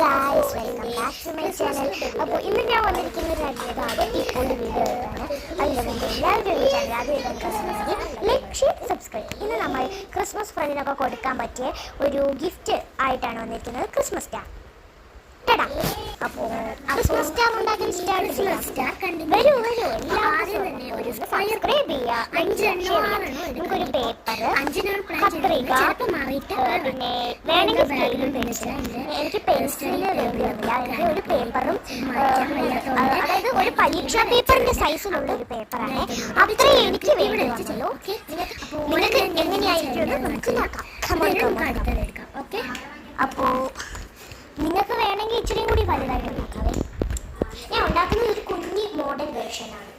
Guys, welcome back to my channel. അപ്പോൾ ഇന്ന് ഞാൻ വന്നിരിക്കുന്ന ഒരു അടിപൊളി വീഡിയോ ആയിട്ടാണ്. അതിന് മുമ്പ് എല്ലാവരും ഈ ചാനൽ ആദ്യമായിട്ട് ക്രിസ്മസ് ലൈക്ക്, ഷെയർ, സബ്സ്ക്രൈബ്. ഇന്ന് നമ്മൾ ക്രിസ്മസ് ഫ്രണ്ടിനൊക്കെ കൊടുക്കാൻ പറ്റിയ ഒരു ഗിഫ്റ്റ് ആയിട്ടാണ് വന്നിരിക്കുന്നത്. Christmas star. അപ്പോൾ ക്രിസ്മസ് സ്റ്റാർ ഉണ്ടാക്കാൻ വരൂ എല്ലാവരും തന്നെ ഒരു സബ്സ്ക്രൈബ് ചെയ്യുക, നമുക്കൊരു പേപ്പർ, കത്രിക, പിന്നെ വേണമെങ്കിൽ സ്കെയിലും പെൻസിലും. എനിക്ക് പെൻസിലിന് വേണ്ടിയില്ല, എനിക്ക് ഒരു പേപ്പറും, അതായത് ഒരു പരീക്ഷാ പേപ്പറിന്റെ സൈസിലുള്ള ഒരു പേപ്പറാണ്. അത്രേ എനിക്ക് വേണ്ടിയുള്ളൂ. നിങ്ങൾക്ക് എങ്ങനെയായിരിക്കും നമുക്ക് നോക്കാം. ഓക്കെ, അപ്പോൾ നിങ്ങൾക്ക് വേണമെങ്കിൽ ഇച്ചിരിയും കൂടി വലുതായിട്ട് നോക്കാവേ. ഞാൻ ഉണ്ടാക്കുന്നത് ഒരു കുഞ്ഞി മോഡൽ വേർഷനാണ്.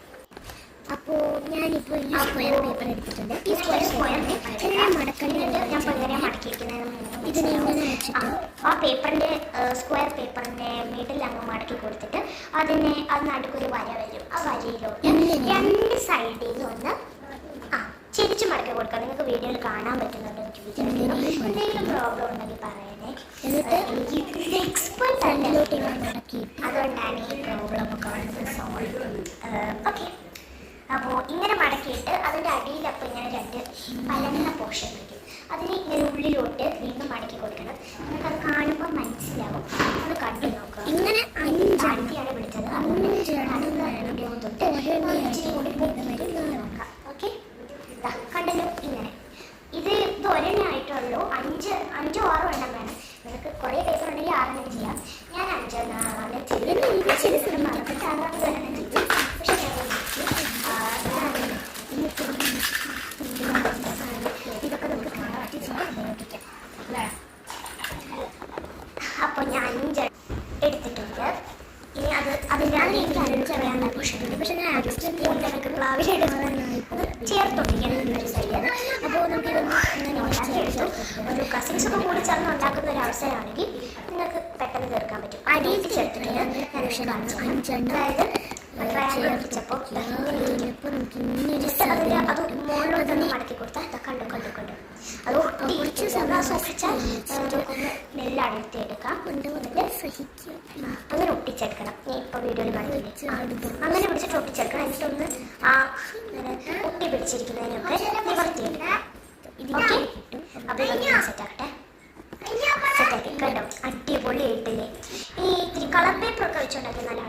അപ്പോൾ ഞാനിപ്പോൾ ഈ സ്ക്വയർ പേപ്പർ എടുത്തിട്ടുണ്ട്. ഈ സ്ക്വയർ എങ്ങനെ മടക്കേണ്ടത് ഞാൻ എങ്ങനെയാണ് മടക്കിയിരിക്കുന്നത്. ഇതിനെ എങ്ങനെ വെച്ചിട്ട് ആ പേപ്പറിൻ്റെ സ്ക്വയർ പേപ്പറിൻ്റെ മിഡിൽ അങ്ങ് മടക്കി കൊടുത്തിട്ട് അത് നടുക്കൊരു വര വരും. ആ വരയിലോട്ട് രണ്ട് സൈഡിൽ നിന്ന് ഒന്ന് ചെരിച്ച് മടക്കി കൊടുക്കാം. നിങ്ങൾക്ക് വീഡിയോയിൽ കാണാൻ പറ്റുന്നുണ്ട് എനിക്ക് വിചാരിക്കുന്നു. എന്തെങ്കിലും പ്രോബ്ലം ഉണ്ടെങ്കിൽ പറയണേ. എന്നിട്ട് എനിക്ക് എക്സ്പെർട്ട് അതിലോട്ട് മടക്കി, അതുകൊണ്ടാണ് ഈ പ്രോബ്ലം ഒക്കെ കാണുന്നത്. ഓക്കെ, അപ്പോൾ ഇങ്ങനെ മടക്കിയിട്ട് അതിൻ്റെ അടിയിലപ്പോൾ ഇങ്ങനെ രണ്ട് പലന്ന പോർഷൻ വയ്ക്കും. അതിന് ഇങ്ങനെ ഉള്ളിലോട്ട് വീണ്ടും മടക്കി കൊടുക്കണം. നമുക്കത് കാണുമ്പോൾ മനസ്സിലാവും. അത് കണ്ടു നോക്കുക. ഇങ്ങനെ 5 അടിയാണ് വിളിച്ചത്. 5 തൊട്ട് ഇച്ചിരി കൂടി നോക്കാം. ഓക്കെ, കണ്ടല്ലോ. ഇങ്ങനെ ഇത് ഒരെണ്ണമായിട്ടുള്ളൂ. 5 6 എണ്ണം വേണം. നിങ്ങൾക്ക് കുറേ പേപ്പർ ഉണ്ടെങ്കിൽ 6 എണ്ണം ചെയ്യാം. ഞാൻ 5 എണ്ണം ചെയ്തു. അപ്പോൾ ഞാൻ 5 എടുത്തിട്ടുണ്ട്. ഇനി അതിൻ്റെ എനിക്ക് 5 അറിയാനുള്ള കുഷനുണ്ട്. പക്ഷെ ഞാൻ അഡ്ജസ്റ്റ് പ്ലാവിലേക്ക് ചേർത്തൊട്ടിരിക്കണം ഒരു സൈഡിൽ. അപ്പോൾ നമുക്കിതൊന്ന് ഒരു കസിൻസൊക്കെ കൂടി ചേർന്ന് ഉണ്ടാക്കുന്ന ഒരു അവസരമാണെങ്കിൽ നിങ്ങൾക്ക് പെട്ടെന്ന് തീർക്കാൻ പറ്റും. അടിയിൽ ചേർത്തിട്ട് ഞാൻ കാണിച്ചു 5 അതായത് ചേർത്തിച്ചപ്പോൾ അത് മുകളിലോട്ട് തന്നെ മടക്കി കൊടുത്താൽ കണ്ടു അത് ഒട്ടിച്ച് സഹിച്ചാൽ ഒന്ന് നെല്ല് അടർത്തി എടുക്കാം. അങ്ങനെ ഒട്ടിച്ചെടുക്കണം. ഞാൻ ഇപ്പോൾ വീഡിയോയിൽ കാണിച്ചു. അങ്ങനെ പിടിച്ചിട്ട് ഒട്ടിച്ചെടുക്കണം. എന്നിട്ടൊന്ന് ഒട്ടി പിടിച്ചിരിക്കുന്നതിനൊക്കെ നിവർത്തിയെടുക്കാം. ഓക്കെ, അപ്പോൾ സെറ്റാക്കട്ടെ. സെറ്റാക്കി കണ്ടോ, അടിപൊളി ആയിട്ടില്ലേ. ഈ ഇത്തിരി കളർ പേപ്പറൊക്കെ വെച്ചുണ്ടാക്കി നല്ല